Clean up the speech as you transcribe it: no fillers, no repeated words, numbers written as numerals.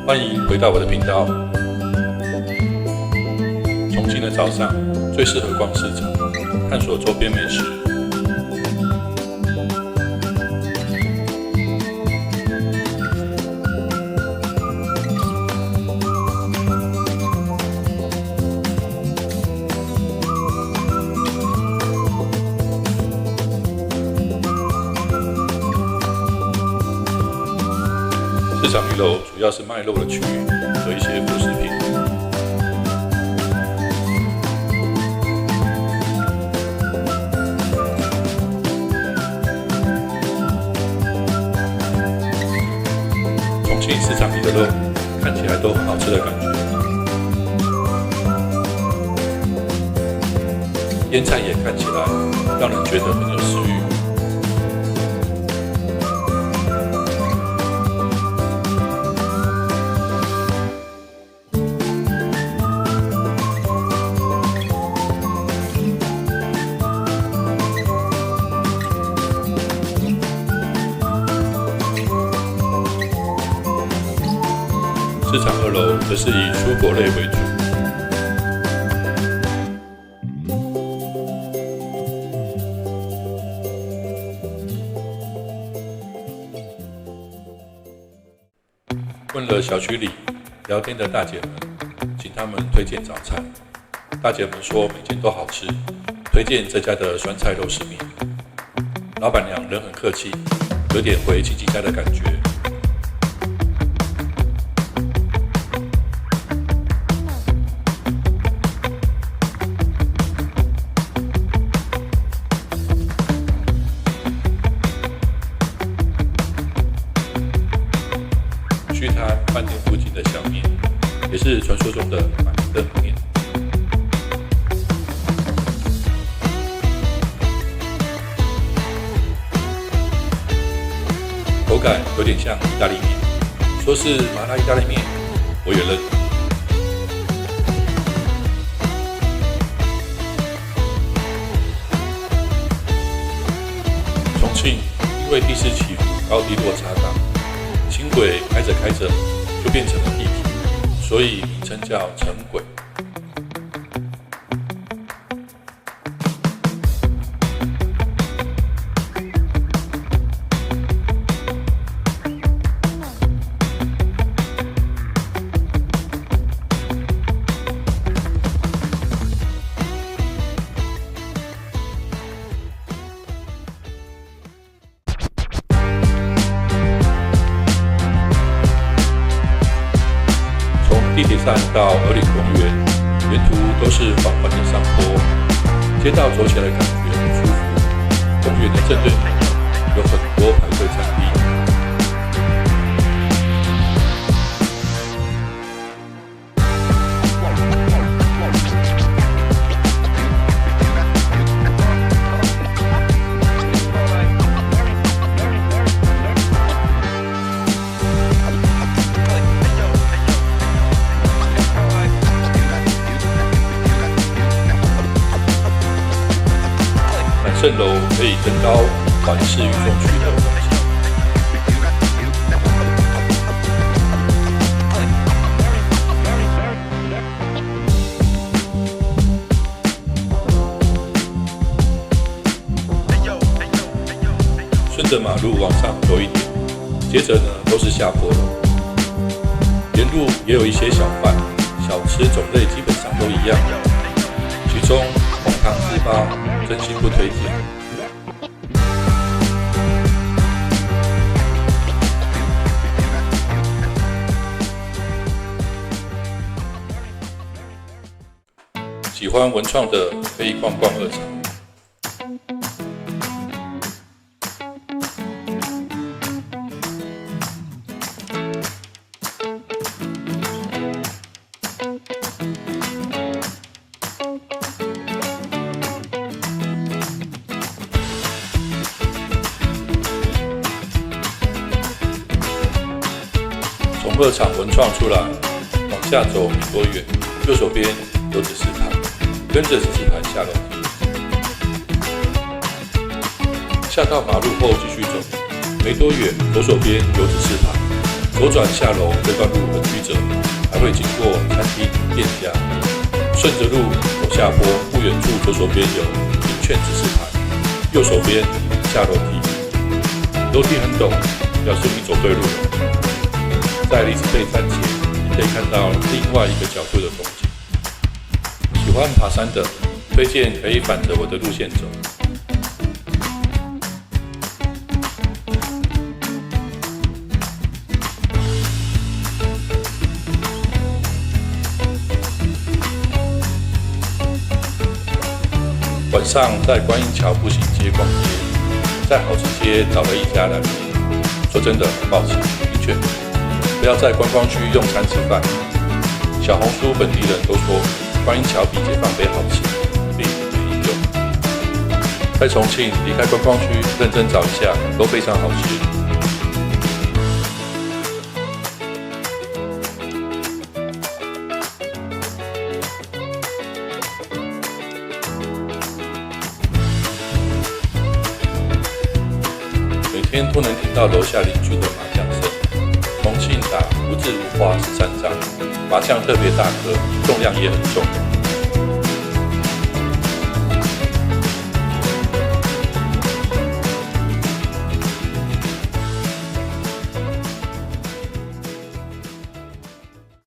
欢迎回到我的频道。重庆的早上最适合逛市场，探索周边美食。市场一楼主要是卖肉的区域和一些副食品。重庆市场里的肉看起来都很好吃的感觉，腌菜也看起来让人觉得很有食欲。市场二楼则是以蔬果类为主。问了小区里聊天的大姐们，请他们推荐早餐。大姐们说每间都好吃，推荐这家的酸菜肉丝面。老板娘人很客气，有点回亲戚家的感觉。区摊饭店附近的小面，也是传说中的满灯面。口感有点像意大利面，说是麻辣意大利面，我也认。重庆因为地势起伏、高低落差大，轻轨开着开着就变成了地铁，所以名称叫城轨。地铁站到鹅岭公园，沿途都是缓缓的上坡，街道走起来感觉很舒服。公园的正对面有很多排队场地。正楼可以登高环视渝中区的风景。顺着马路往上走一点，接着呢都是下坡了。沿路也有一些小贩，小吃种类基本上都一样，其中红糖糍粑真心不推荐。喜欢文创的可以逛逛二厂。从二厂文创出来，往下走没多远，右手边有指示牌，跟着指示牌下楼梯。下到马路后继续走，没多远，左手边有指示牌，左左转下楼这段路很曲折，还会经过餐厅、店家。顺着路走下坡，不远处左手边有明劝指示牌，右手边下楼梯。楼梯很陡，表示你走对路了。在离子备站前，你可以看到另外一个角度的风景。喜欢爬山的，推荐可以反着我的路线走。晚上在观音桥步行街逛街，在好吃街找了一家蓝面。说真的，很抱歉，的确，不要在观光区用餐吃饭。小红书本地人都说观音桥比解放碑好吃，并没应用。在重庆离开观光区，认真找一下，都非常好吃。每天都能听到楼下邻居的麻将声。重庆打无字如花13张，麻将特别大颗，重量也很重。